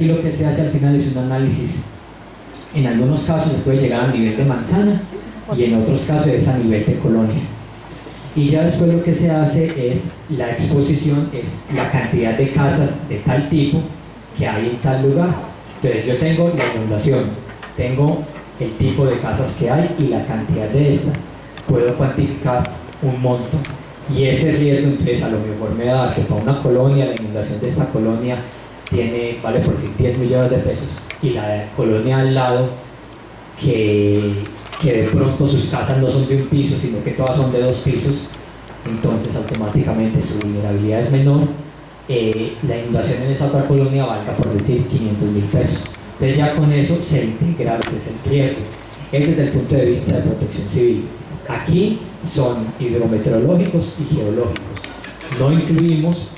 Y lo que se hace al final es un análisis. En algunos casos se puede llegar a nivel de manzana y en otros casos es a nivel de colonia. Y ya después lo que se hace es la exposición, es la cantidad de casas de tal tipo que hay en tal lugar. Entonces yo tengo la inundación, tengo el tipo de casas que hay y la cantidad de estas, puedo cuantificar un monto y ese riesgo. Entonces a lo mejor me da que para una colonia, la inundación de esta colonia vale por decir 10 millones de pesos, y la colonia al lado que de pronto sus casas no son de un piso sino que todas son de 2 pisos, entonces automáticamente su vulnerabilidad es menor. La inundación en esa otra colonia valga por decir 500.000 pesos. Entonces ya con eso se integra lo que es el riesgo. Es desde el punto de vista de protección civil. Aquí son hidrometeorológicos y geológicos. No incluimos,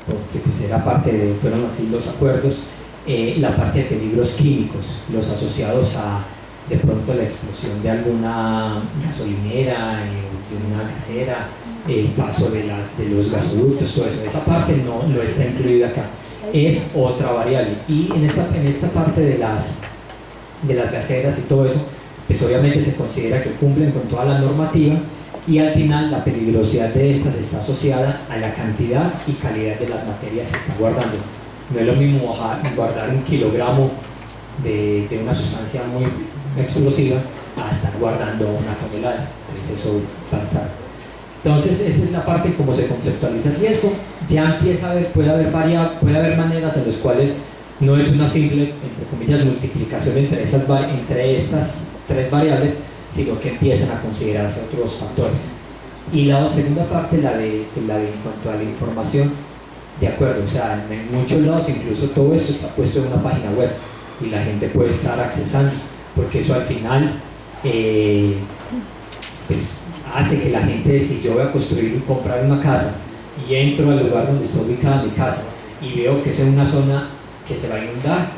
porque pues era fueron así los acuerdos, la parte de peligros químicos, los asociados a de pronto la explosión de alguna gasolinera, de una gasera, el paso de los gasoductos, todo eso. Esa parte no está incluida acá, es otra variable. Y en esta parte de las gaseras y todo eso, pues obviamente se considera que cumplen con toda la normativa, y al final la peligrosidad de estas está asociada a la cantidad y calidad de las materias que se está guardando. No es lo mismo guardar 1 kilogramo de una sustancia muy explosiva a estar guardando una tonelada. Entonces eso va a estar. Entonces esta es la parte como se conceptualiza el riesgo. Ya empieza a haber, puede haber maneras en las cuales no es una simple, entre comillas, multiplicación entre estas 3 variables, sino que empiezan a considerarse otros factores. Y la segunda parte, la de en cuanto a la información, de acuerdo, o sea, en muchos lados incluso todo esto está puesto en una página web y la gente puede estar accesando, porque eso al final pues hace que la gente, si yo voy a construir y comprar una casa y entro al lugar donde está ubicada mi casa y veo que es en una zona que se va a inundar,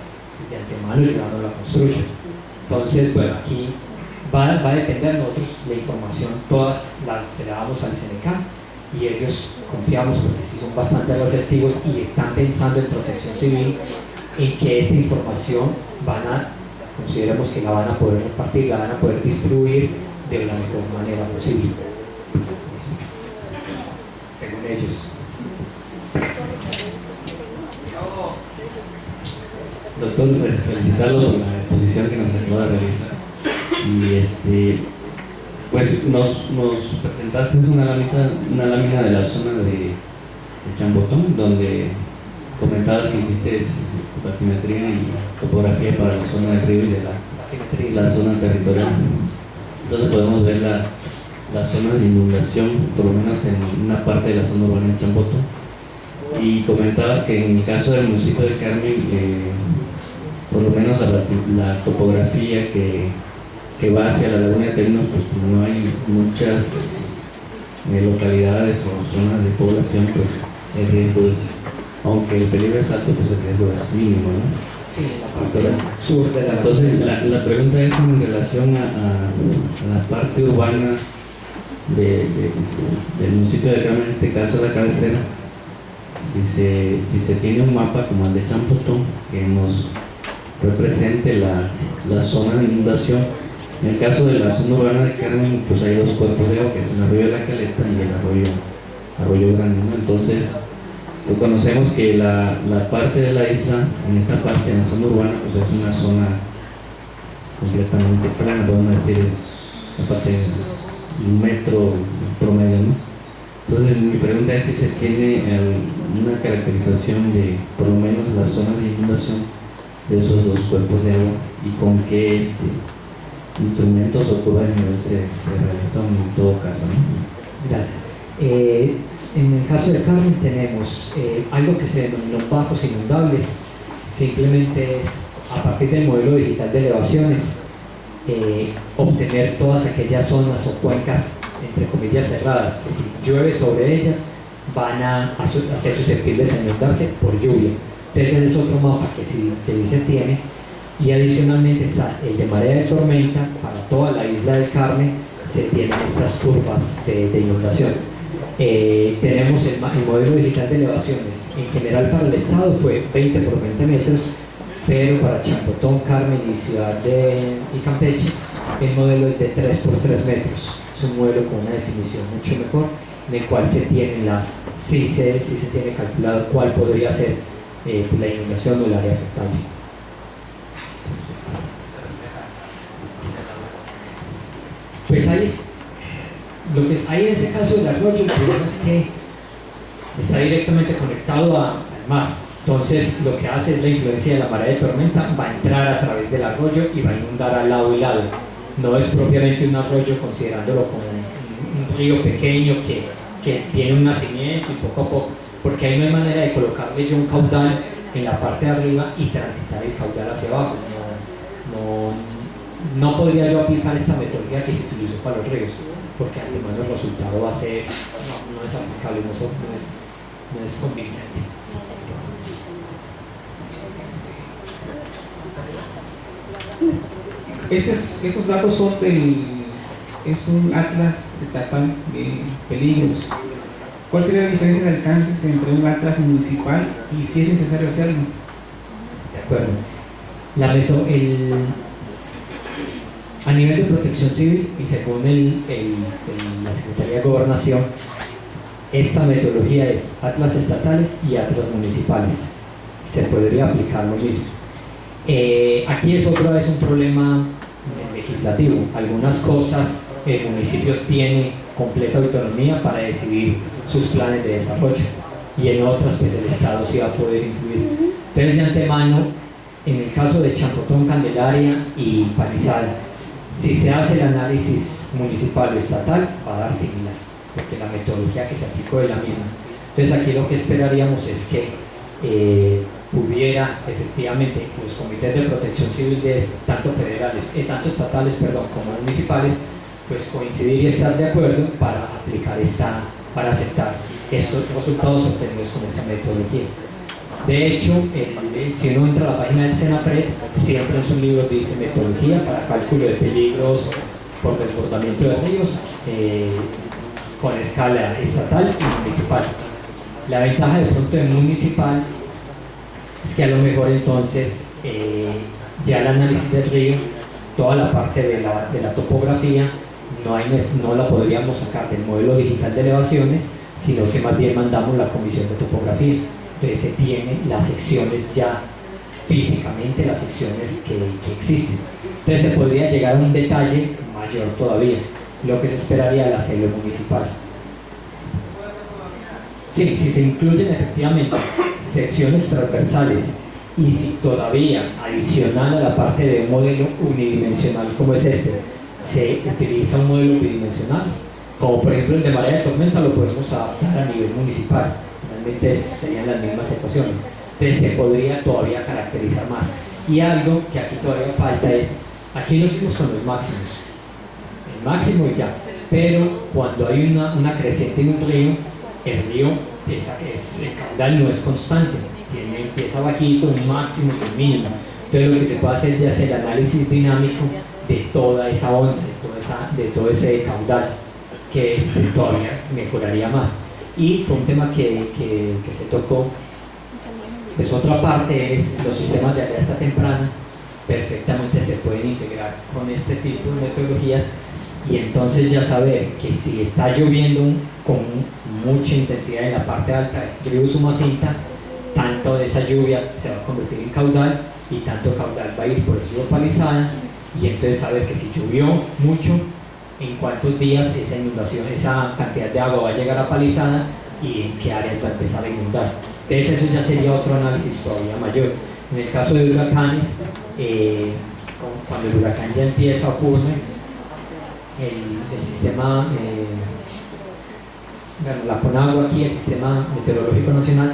de antemano yo no la construyo. Entonces, bueno, aquí va a depender. Nosotros la información todas se la damos al CNK y ellos, confiamos porque sí son bastante receptivos y están pensando en protección civil, en que esta información consideramos que la van a poder repartir, la van a poder distribuir de la mejor manera posible, según ellos. Doctor, pues felicitarlo por la exposición que nos acaba de realizar. Y pues nos presentaste una lámina de la zona de Chambotón, donde comentabas que hiciste batimetría y topografía para la zona del río y de la zona territorial. Entonces podemos ver la zona de inundación, por lo menos en una parte de la zona urbana de Chambotón. Y comentabas que en el caso del municipio de Carmen, por lo menos la topografía que va hacia la laguna de Telinos, pues no hay muchas localidades o zonas de población, pues el riesgo es, aunque el peligro es alto, pues el riesgo es mínimo, ¿no? Sí, la parte sur de la. Entonces la pregunta es en relación a la parte urbana del municipio de Carmen, en este caso la cabecera, si se tiene un mapa como el de Chambotón que nos represente la zona de inundación. En el caso de la zona urbana de Carmen, pues hay 2 cuerpos de agua, que es el arroyo de la Caleta y el arroyo Grande, ¿no? Entonces, pues conocemos que la parte de la isla, en esa parte, en la zona urbana, pues es una zona completamente plana, podemos decir, es la parte de 1 metro promedio, ¿no? Entonces, mi pregunta es si se tiene una caracterización de, por lo menos, las zonas de inundación de esos 2 cuerpos de agua y con qué instrumentos o curvas de nivel se realizan en todo caso, ¿no? Gracias. En el caso de Carmen tenemos algo que se denominó bajos inundables. Simplemente es, a partir del modelo digital de elevaciones, obtener todas aquellas zonas o cuencas, entre comillas, cerradas, que si llueve sobre ellas van a ser susceptibles a inundarse por lluvia. Entonces ese es otro mapa que sí se tiene. Y adicionalmente está el de marea de tormenta. Para toda la isla del Carmen se tienen estas curvas de inundación. Tenemos el modelo digital de elevaciones. En general para el estado fue 20 por 20 metros, pero para Champotón, Carmen y y Campeche el modelo es de 3 por 3 metros. Es un modelo con una definición mucho mejor, en el cual sí se tiene calculado cuál podría ser la inundación o el área afectable. Pues lo que hay en ese caso del arroyo, el problema es que está directamente conectado al mar. Entonces lo que hace es la influencia de la marea de tormenta, va a entrar a través del arroyo y va a inundar al lado y lado. No es propiamente un arroyo considerándolo como un río pequeño que tiene un nacimiento y poco a poco, porque ahí no hay manera de colocarle yo un caudal en la parte de arriba y transitar el caudal hacia abajo. No podría yo aplicar esta metodología que se utilizó para los ríos, porque además el resultado va a ser, no es aplicable, no es convincente. Estos datos son es un atlas estatal de peligros. ¿Cuál sería la diferencia de alcances entre un atlas municipal y si es necesario hacerlo? De acuerdo. A nivel de protección civil y según la Secretaría de Gobernación, esta metodología es atlas estatales y atlas municipales. Se podría aplicar lo mismo. Aquí es otra vez un problema legislativo. Algunas cosas el municipio tiene completa autonomía para decidir sus planes de desarrollo y en otras pues el Estado sí va a poder influir. Entonces de antemano, en el caso de Champotón, Candelaria y Palizada, si se hace el análisis municipal o estatal va a dar similar, porque la metodología que se aplicó es la misma. Entonces aquí lo que esperaríamos es que pudiera efectivamente los comités de protección civil tanto estatales como municipales pues coincidir y estar de acuerdo para para aceptar estos resultados obtenidos con esta metodología. De hecho, si uno entra a la página del Senapred, siempre en sus libros dice metodología para cálculo de peligros por desbordamiento de ríos con escala estatal y municipal. La ventaja de pronto de municipal es que a lo mejor entonces ya el análisis del río, toda la parte de la topografía, no la podríamos sacar del modelo digital de elevaciones, sino que más bien mandamos la comisión de topografía. Entonces se tienen las secciones ya físicamente, las secciones que existen. Entonces se podría llegar a un detalle mayor todavía, lo que se esperaría del asilo municipal. Sí, si se incluyen efectivamente secciones transversales y si todavía adicional a la parte de un modelo unidimensional como es este, se utiliza un modelo bidimensional, como por ejemplo el de marea de tormenta, lo podemos adaptar a nivel municipal. Realmente serían las mismas ecuaciones. Entonces se podría todavía caracterizar más. Y algo que aquí todavía falta es, aquí lo hicimos con los máximos, el máximo y ya, pero cuando hay una creciente en un río, el río, el caudal no es constante, empieza bajito, un máximo y un mínimo. Entonces lo que se puede hacer es hacer el análisis dinámico de toda esa onda, de todo ese caudal, que todavía mejoraría más. Y fue un tema que se tocó. Pues otra parte es los sistemas de alerta temprana, perfectamente se pueden integrar con este tipo de metodologías y entonces ya saber que si está lloviendo con mucha intensidad en la parte alta del río Usumacinta, tanto de esa lluvia se va a convertir en caudal y tanto caudal va a ir por el río Palizada, y entonces saber que si llovió mucho, en cuántos días esa inundación, esa cantidad de agua va a llegar a Palizada y en qué áreas va a empezar a inundar. Entonces eso ya sería otro análisis todavía mayor. En el caso de huracanes, cuando el huracán ya empieza a ocurrir, el sistema, la CONAGUA aquí, el Sistema Meteorológico Nacional,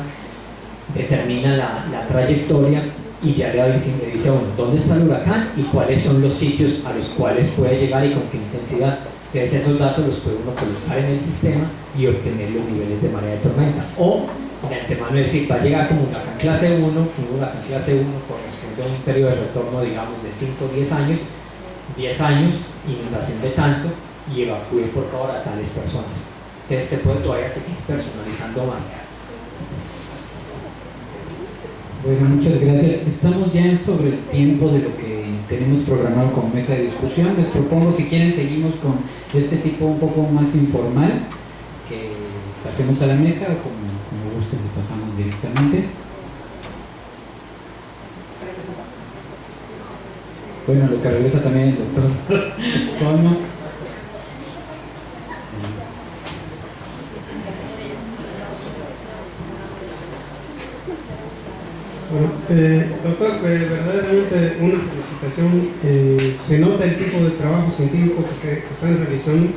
determina la trayectoria y ya le dice a uno dónde está el huracán y cuáles son los sitios a los cuales puede llegar y con qué intensidad. Entonces esos datos los puede uno colocar en el sistema y obtener los niveles de marea de tormenta. O de antemano decir, va a llegar como un huracán clase 1, un huracán clase 1 corresponde a un periodo de retorno, digamos, de 5 o 10 años, 10 años, inundación de tanto, y evacúe por favor a tales personas. Entonces se puede todavía seguir personalizando más. Bueno, muchas gracias. Estamos ya sobre el tiempo de lo que tenemos programado como mesa de discusión. Les propongo, si quieren, seguimos con este tipo un poco más informal, que pasemos a la mesa o como gusten, si pasamos directamente. Bueno, lo que regresa también el doctor Toño. Bueno, doctor, verdaderamente una felicitación. Se nota el tipo de trabajo científico que están realizando.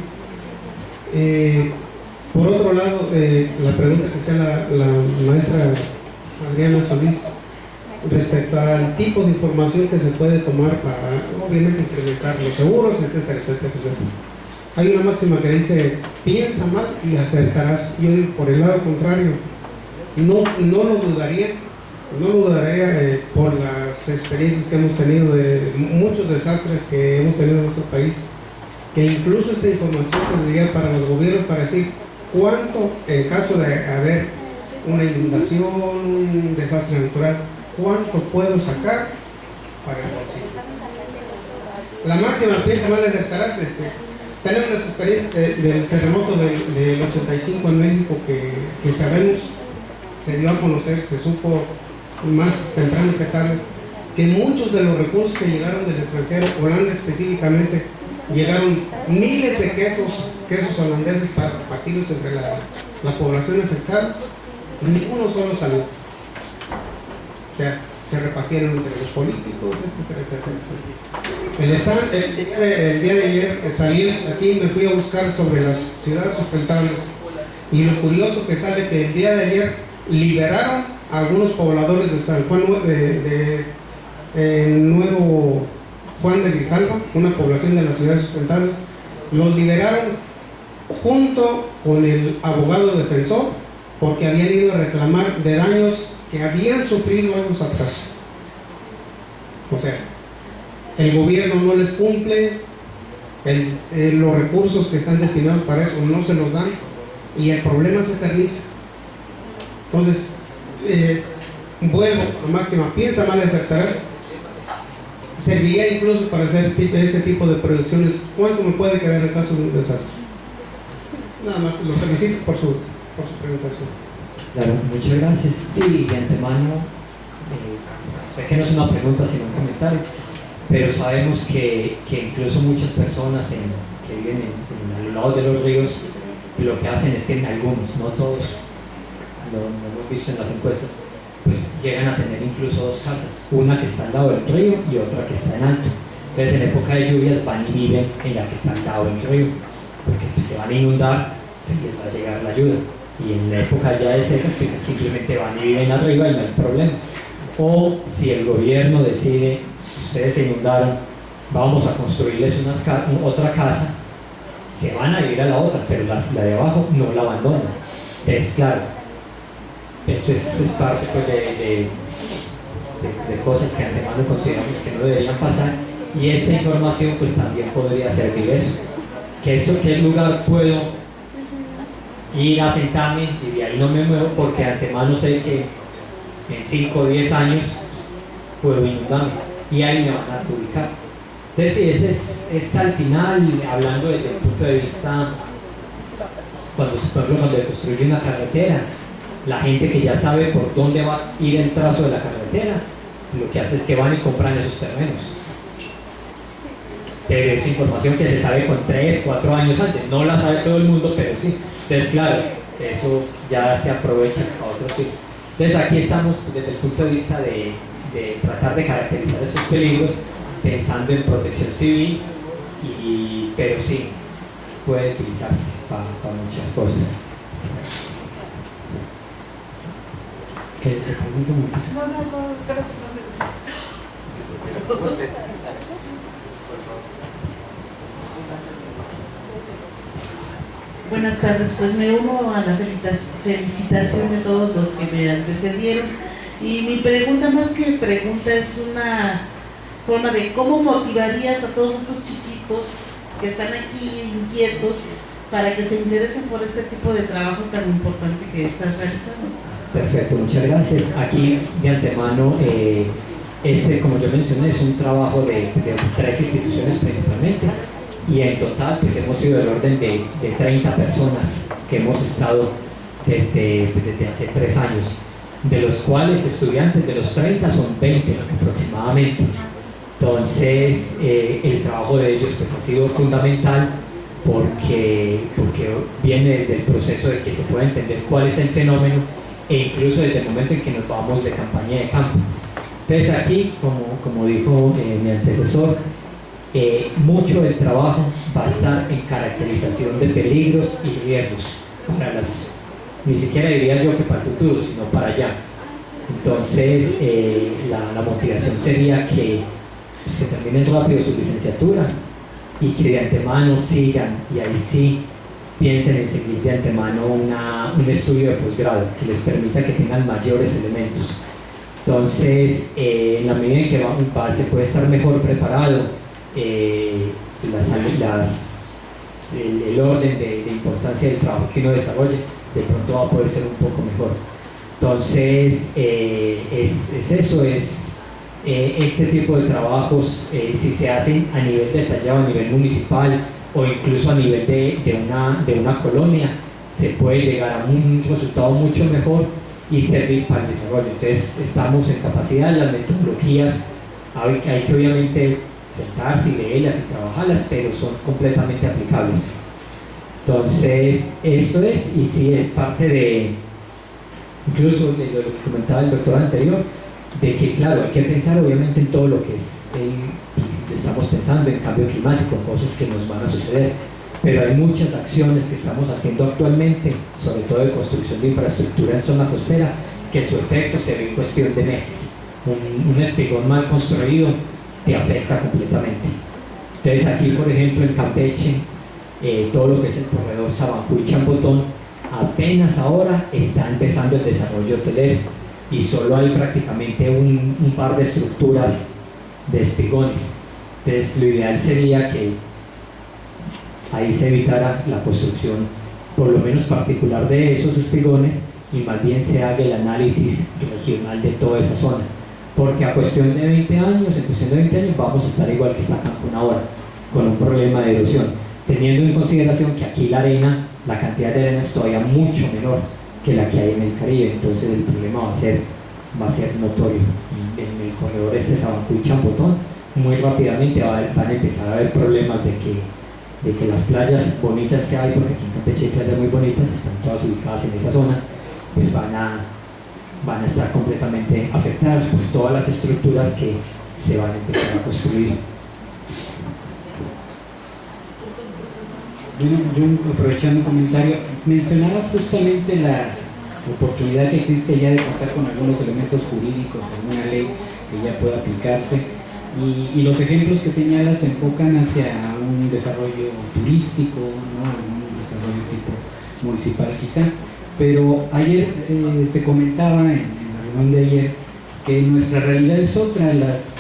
Por otro lado, la pregunta que hacía la maestra Adriana Solís respecto al tipo de información que se puede tomar para, obviamente, incrementar los seguros, etcétera, etcétera, etcétera. Hay una máxima que dice: piensa mal y acertarás. Yo digo, por el lado contrario, no lo dudaría. No lo dudaría por las experiencias que hemos tenido de muchos desastres que hemos tenido en nuestro país, que incluso esta información serviría para los gobiernos para decir cuánto, en caso de haber una inundación, un desastre natural, cuánto puedo sacar para el bolsillo. La máxima, piensa mal, acertarás. Tenemos las experiencias del terremoto del 85 en México que sabemos, se dio a conocer, se supo más temprano que tarde, que muchos de los recursos que llegaron del extranjero, Holanda específicamente, llegaron miles de quesos holandeses partidos entre la población afectada, ninguno solo salió. O sea, se repartieron entre los políticos, etcétera, etcétera. El día de ayer salí aquí, me fui a buscar sobre las ciudades sustentables, y lo curioso que sale que el día de ayer liberaron a algunos pobladores de San Juan de Nuevo Juan de Grijalva, una población de las ciudades sustentables. Los liberaron junto con el abogado defensor, porque habían ido a reclamar de daños que habían sufrido años atrás. O sea, el gobierno no les cumple, los recursos que están destinados para eso no se los dan, y el problema se eterniza. Entonces, vuelvo a máxima, piensa mal y acertarás. Serviría incluso para hacer ese tipo de proyecciones. ¿Cuánto me puede quedar en caso de un desastre? Nada más, lo felicito por su presentación. Claro, muchas gracias. Sí, de antemano, sé que no es una pregunta sino un comentario, pero sabemos que incluso muchas personas que viven en los lados de los ríos, lo que hacen es que en algunos, no todos, lo hemos visto en las encuestas, pues llegan a tener incluso dos casas, una que está al lado del río y otra que está en alto. Entonces en época de lluvias van y viven en la que está al lado del río, porque pues, se van a inundar y les va a llegar la ayuda. Y en la época ya de secas, pues, simplemente van y viven arriba y no hay problema. O si el gobierno decide, ustedes se inundaron, vamos a construirles otra casa, se van a ir a la otra, pero la de abajo no la abandonan. Entonces, claro, esto es parte pues, de cosas que antemano consideramos que no deberían pasar, y esta información pues también podría servir eso. ¿Qué lugar puedo ir a sentarme y de ahí no me muevo porque de antemano sé que en 5 o 10 años puedo inundarme y ahí me van a adjudicar? Entonces, sí, ese es al final, hablando desde el punto de vista, cuando se construye una carretera, la gente que ya sabe por dónde va a ir el trazo de la carretera, lo que hace es que van y compran esos terrenos. Pero es información que se sabe con 3, 4 años antes, no la sabe todo el mundo, pero sí. Entonces, claro, eso ya se aprovecha a otros tipos. Entonces, aquí estamos desde el punto de vista de tratar de caracterizar esos peligros, pensando en protección civil, pero sí, puede utilizarse para muchas cosas. ¿Qué te pregunto mucho? No, creo que no necesito. Buenas tardes, pues me uno a la felicitación de todos los que me antecedieron, y mi pregunta, más que pregunta, es una forma de cómo motivarías a todos estos chiquitos que están aquí inquietos para que se interesen por este tipo de trabajo tan importante que estás realizando. Perfecto, muchas gracias. Aquí de antemano, como yo mencioné, es un trabajo de 3 instituciones principalmente, y en total pues hemos sido del orden de 30 personas que hemos estado desde hace 3 años, de los cuales estudiantes de los 30 son 20 aproximadamente. Entonces el trabajo de ellos pues ha sido fundamental porque viene desde el proceso de que se pueda entender cuál es el fenómeno, e incluso desde el momento en que nos vamos de campaña de campo. Entonces aquí, como dijo mi antecesor, mucho del trabajo va a estar en caracterización de peligros y riesgos para ni siquiera diría yo que para el futuro, sino para allá. Entonces la motivación sería que terminen rápido su licenciatura y que de antemano sigan, y ahí sí piensen en seguir de antemano un estudio de posgrado que les permita que tengan mayores elementos. Entonces, en la medida en que se puede estar mejor preparado, el orden de importancia del trabajo que uno desarrolle, de pronto va a poder ser un poco mejor. Entonces, este tipo de trabajos, si se hacen a nivel detallado, a nivel municipal, o incluso a nivel de una colonia, se puede llegar a un resultado mucho mejor y servir para el desarrollo. Entonces estamos en capacidad, las metodologías hay que obviamente sentarse y leerlas y trabajarlas, pero son completamente aplicables. Entonces esto es, y sí es parte incluso de lo que comentaba el doctor anterior, de que claro, hay que pensar obviamente en todo lo que estamos pensando en cambio climático, cosas que nos van a suceder, pero hay muchas acciones que estamos haciendo actualmente, sobre todo de construcción de infraestructura en zona costera, que su efecto se ve en cuestión de meses. Un espigón mal construido te afecta completamente. Entonces aquí, por ejemplo, en Campeche, todo lo que es el corredor Sabancuy-Champotón, apenas ahora está empezando el desarrollo hotelero, y solo hay prácticamente un par de estructuras de espigones. Entonces lo ideal sería que ahí se evitara la construcción, por lo menos particular, de esos espigones, y más bien se haga el análisis regional de toda esa zona, porque en cuestión de 20 años vamos a estar igual que está Cancún ahora, con un problema de erosión, teniendo en consideración que aquí la cantidad de arena es todavía mucho menor que la que hay en el Caribe. Entonces el problema va a ser notorio. En el corredor Sabancuy-Champotón, muy rápidamente van a empezar a haber problemas de que las playas bonitas que hay, porque aquí en Campeche hay playas muy bonitas, están todas ubicadas en esa zona, pues van a estar completamente afectadas por todas las estructuras que se van a empezar a construir. Bueno, yo aprovechando un comentario, mencionabas justamente la oportunidad que existe ya de contar con algunos elementos jurídicos, alguna ley que ya pueda aplicarse, y los ejemplos que señalas se enfocan hacia un desarrollo turístico, ¿no? Un desarrollo tipo municipal quizá, pero ayer se comentaba en la reunión de ayer que nuestra realidad es otra, las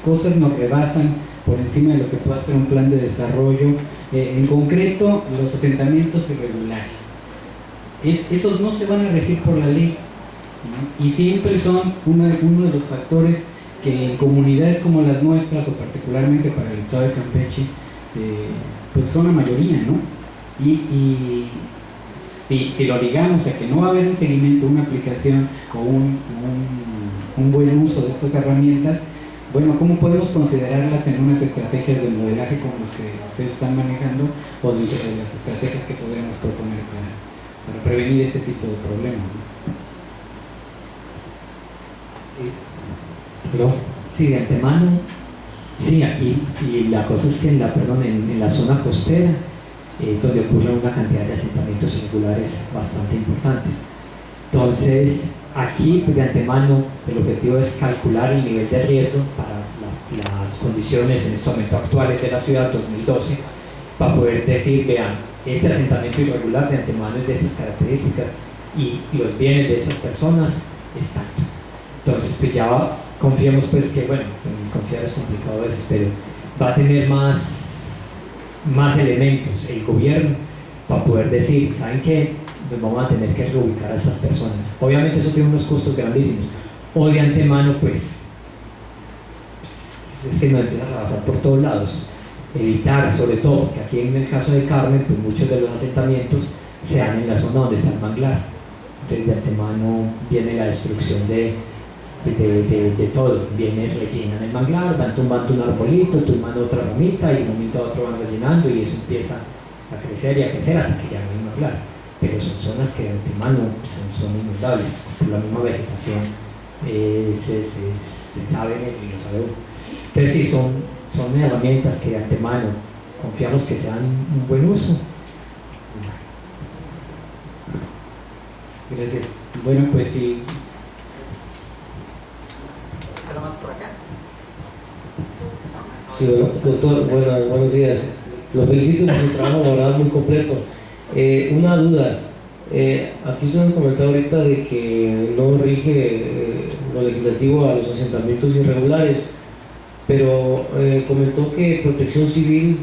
cosas nos rebasan por encima de lo que pueda hacer un plan de desarrollo. En concreto, los asentamientos irregulares. Esos no se van a regir por la ley, ¿no? Y siempre son uno de los factores que en comunidades como las nuestras, o particularmente para el estado de Campeche, pues son la mayoría, ¿no? Y si lo ligamos a que no va a haber un seguimiento, una aplicación o un buen uso de estas herramientas, bueno, ¿cómo podemos considerarlas en unas estrategias de modelaje como las que ustedes están manejando, o dentro de las estrategias que podremos proponer para prevenir este tipo de problemas, ¿no? Sí, de antemano, sí, aquí, y la cosa es que en la zona costera, donde ocurren una cantidad de asentamientos irregulares bastante importantes. Entonces, aquí de antemano el objetivo es calcular el nivel de riesgo para las condiciones en este momento actuales de la ciudad 2012, para poder decir, vean, este asentamiento irregular de antemano es de estas características y los bienes de estas personas están. Entonces, pues ya confiemos pues que, bueno, confiar es complicado a veces, pero va a tener más elementos el gobierno para poder decir, ¿saben qué? nos vamos a tener que reubicar a esas personas. Obviamente eso tiene unos costos grandísimos, o de antemano pues es que nos empieza a rebasar por todos lados. Evitar, sobre todo, porque aquí en el caso de Carmen, pues muchos de los asentamientos se dan en la zona donde está el manglar. Entonces de antemano viene la destrucción de todo. Viene, rellenan el manglar, van tumbando un arbolito, tumban otra ramita y de un momento a otro van rellenando y eso empieza a crecer y a crecer hasta que ya no hay manglar. Pero son zonas que de antemano son inundables por la misma vegetación, se sabe y lo sabe uno. Entonces sí, son herramientas que de antemano confiamos que se dan un buen uso. Gracias. Bueno, pues sí. Sí, doctor, buenos días. Lo felicito por su trabajo, la verdad, muy completo. Una duda. Aquí se nos comentado ahorita de que no rige lo legislativo a los asentamientos irregulares, pero comentó que Protección Civil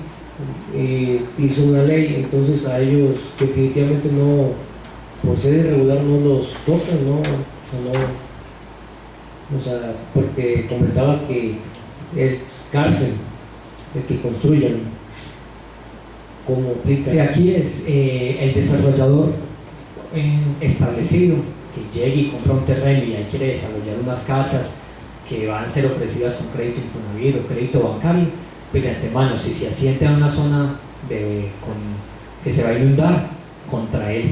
hizo una ley, entonces a ellos definitivamente no, por ser irregular no los tocan, ¿no? O sea, porque comentaba que es cárcel el que construyan. ¿Cómo aplica? Si aquí es el desarrollador establecido que llegue y compra un terreno y ahí quiere desarrollar unas casas que van a ser ofrecidas con crédito Infonavit o crédito bancario, pues de antemano, si se asienta en una zona que se va a inundar, contra él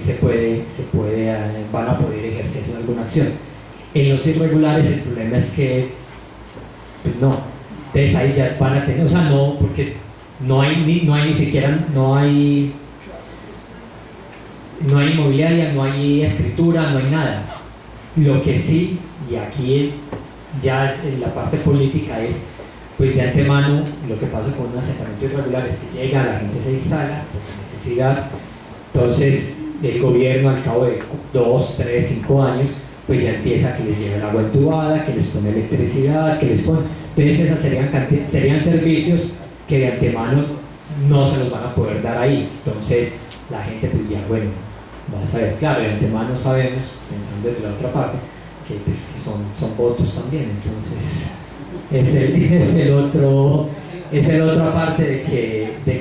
van a poder ejercer alguna acción. En los irregulares el problema es que pues no, entonces ahí ya van a tener, o sea, no, porque no hay ni siquiera, no hay inmobiliaria, no hay escritura, no hay nada. Lo que sí, y aquí ya en la parte política es, pues de antemano, lo que pasa con un asentamiento irregular es que llega, la gente se instala por necesidad, entonces el gobierno al cabo de 2, 3, 5 años, pues ya empieza que les lleve el agua entubada, que les pone electricidad, que les pone... Entonces esas serían servicios que de antemano no se los van a poder dar ahí. Entonces la gente pues ya, bueno, va a saber, claro, de antemano sabemos, pensando desde la otra parte, que pues son votos también, entonces es la otra parte de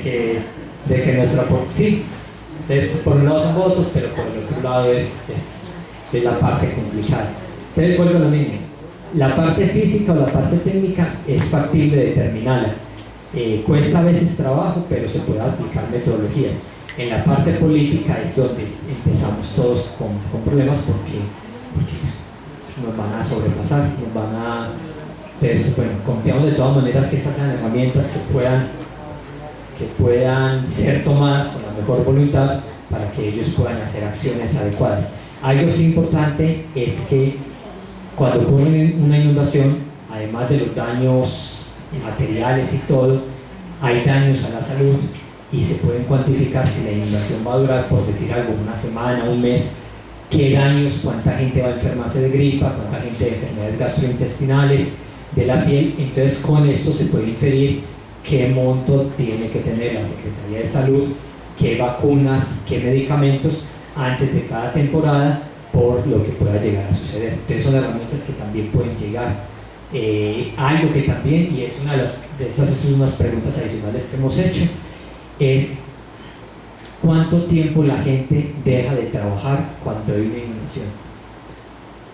que nuestra... Sí, entonces por un lado son votos, pero por el otro lado es la parte complicada. Entonces vuelvo a lo mismo, la parte física o la parte técnica es factible determinarla. Cuesta a veces trabajo, pero se puede aplicar metodologías. En la parte política es donde empezamos todos con problemas porque nos van a sobrepasar, entonces, bueno, confiamos de todas maneras que estas sean herramientas que puedan ser tomadas con la mejor voluntad para que ellos puedan hacer acciones adecuadas. Algo sí importante es que cuando ocurre una inundación, además de los daños materiales y todo, hay daños a la salud y se pueden cuantificar si la inundación va a durar, por decir algo, una semana, un mes, qué daños, cuánta gente va a enfermarse de gripa, cuánta gente de enfermedades gastrointestinales, de la piel. Entonces con esto se puede inferir qué monto tiene que tener la Secretaría de Salud, qué vacunas, qué medicamentos antes de cada temporada por lo que pueda llegar a suceder. Entonces son herramientas que también pueden llegar. Algo que también, y es una de estas son unas preguntas adicionales que hemos hecho, es cuánto tiempo la gente deja de trabajar cuando hay una inundación.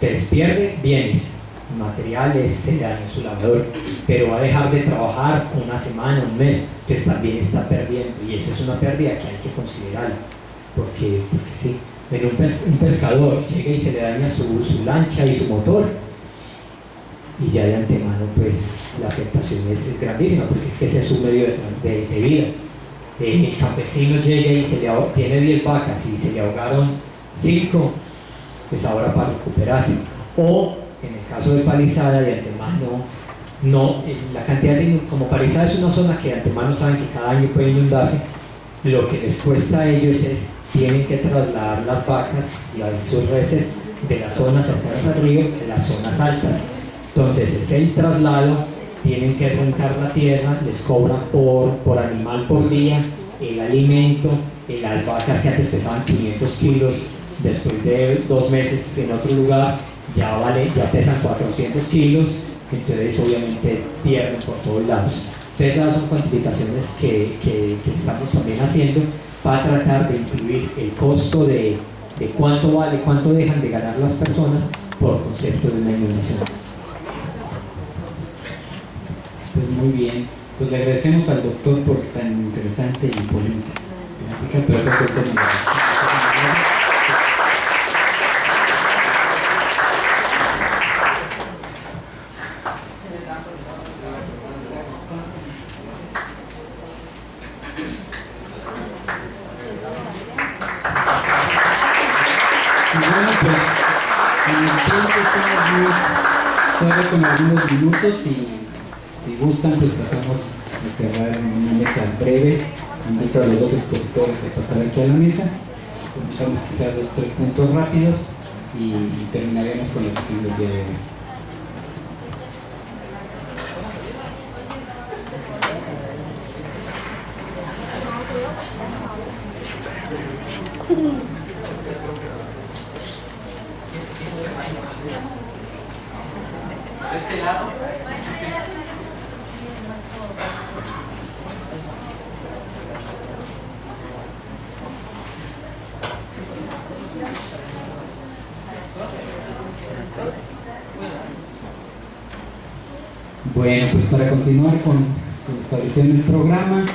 Entonces pierde bienes materiales, se daña su labrador, pero va a dejar de trabajar una semana, un mes, pues también está perdiendo, y eso es una pérdida que hay que considerar, porque sí, un pescador llega y se le daña su lancha y su motor, y ya de antemano pues la afectación es grandísima, porque es que ese es su medio de vida. El campesino llega y tiene 10 vacas y se le ahogaron 5, pues ahora para recuperarse, o en el caso de Palizada de antemano la cantidad como Palizada es una zona que de antemano saben que cada año puede inundarse, lo que les cuesta a ellos es tienen que trasladar las vacas y sus reses de las zonas cercanas al río a las zonas altas. Entonces es el traslado, tienen que rentar la tierra, les cobran por animal por día, el alimento, las vacas que antes pesaban 500 kilos, después de 2 meses en otro lugar ya pesan 400 kilos, entonces obviamente pierden por todos lados. Entonces esas son cuantificaciones que estamos también haciendo para tratar de incluir el costo de cuánto vale, cuánto dejan de ganar las personas por concepto de una inmunización. Pues muy bien, pues le agradecemos al doctor por tan interesante y polémica plática, pero creo que el tema todavía con algunos minutos y si gustan pues pasamos a cerrar una mesa breve. Invito a los dos expositores a pasar aquí a la mesa, comenzamos quizás 2 o 3 puntos rápidos y terminaremos con la sesión del día de hoy. Bueno, pues para continuar con estableciendo el programa,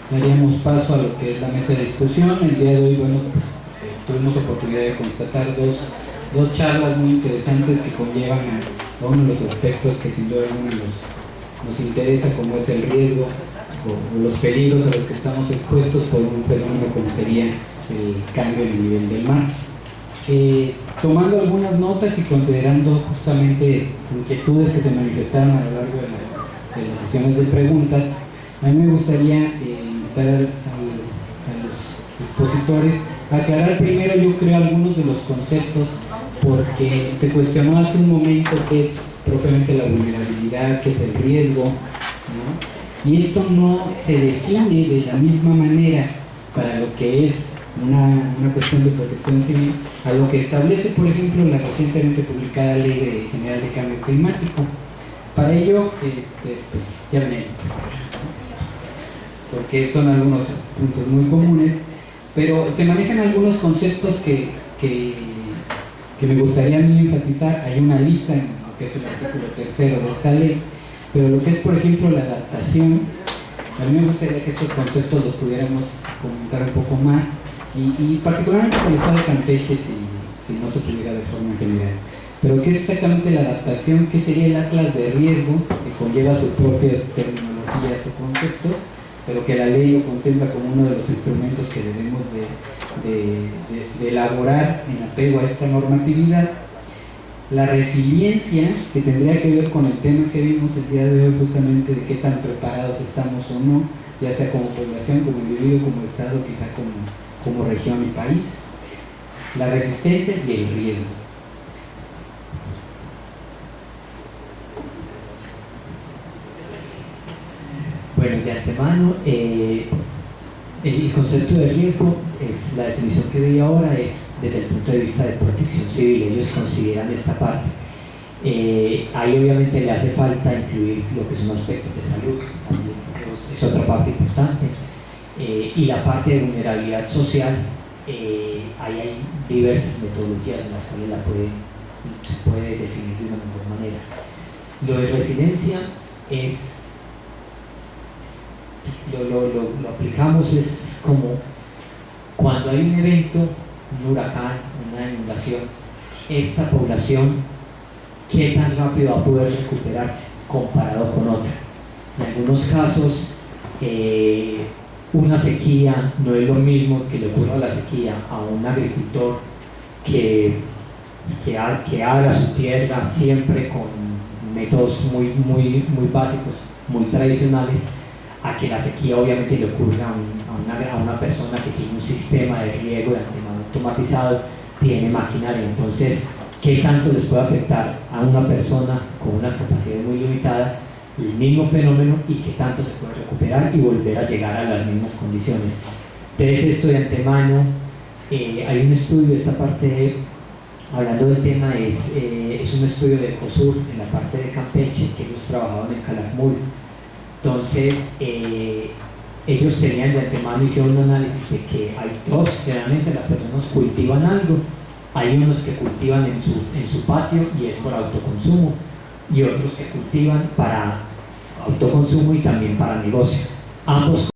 daríamos paso a lo que es la mesa de discusión. El día de hoy, bueno, pues, tuvimos oportunidad de constatar dos charlas muy interesantes que conllevan a uno de los aspectos que sin duda alguna nos interesa, como es el riesgo o los peligros a los que estamos expuestos por un fenómeno como sería el cambio en el nivel del mar. Tomando algunas notas y considerando justamente inquietudes que se manifestaron a lo largo de las sesiones de preguntas, a mí me gustaría invitar a los expositores a aclarar primero, yo creo, algunos de los conceptos, porque se cuestionó hace un momento qué es propiamente la vulnerabilidad, qué es el riesgo, ¿no? Y esto no se define de la misma manera para lo que es una cuestión de protección civil a lo que establece, por ejemplo, la recientemente publicada Ley General de Cambio Climático. Para ello, pues ya ven ahí, porque son algunos puntos muy comunes, pero se manejan algunos conceptos que me gustaría a mí enfatizar. Hay una lista en lo que es el artículo 3 de esta ley, pero lo que es, por ejemplo, la adaptación, a mí me gustaría que estos conceptos los pudiéramos comentar un poco más, y particularmente con el estado de Campeche, si no se pudiera de forma general. Pero ¿qué es exactamente la adaptación? ¿Qué sería el atlas de riesgo, que conlleva sus propias terminologías o conceptos, pero que la ley lo contempla como uno de los instrumentos que debemos de elaborar en apego a esta normatividad? La resiliencia, que tendría que ver con el tema que vimos el día de hoy, justamente de qué tan preparados estamos o no, ya sea como población, como individuo, como Estado, quizá como región y país. La resistencia y el riesgo. Bueno, de antemano, el concepto de riesgo es la definición que di ahora, es desde el punto de vista de protección civil. Ellos consideran esta parte. Ahí obviamente le hace falta incluir lo que son aspectos de salud, también es otra parte importante, y la parte de vulnerabilidad social. Ahí hay diversas metodologías en las cuales se puede definir de una mejor manera. Lo de resiliencia es lo aplicamos es como cuando hay un evento, un huracán, una inundación, esta población qué tan rápido va a poder recuperarse comparado con otra. En algunos casos una sequía no es lo mismo que le ocurra a la sequía a un agricultor que haga su tierra siempre con métodos muy básicos, muy tradicionales, a que la sequía obviamente le ocurra a una persona que tiene un sistema de riego de antemano automatizado, tiene maquinaria. Entonces, ¿qué tanto les puede afectar a una persona con unas capacidades muy limitadas el mismo fenómeno y qué tanto se puede recuperar y volver a llegar a las mismas condiciones? Entonces, esto de antemano hay un estudio, esta parte, hablando del tema, es un estudio de COSUR en la parte de Campeche, que ellos trabajaban en Calakmul. Entonces, ellos tenían de antemano, hicieron un análisis de que hay dos, generalmente las personas cultivan algo, hay unos que cultivan en su patio y es por autoconsumo, y otros que cultivan para autoconsumo y también para negocio. Ambos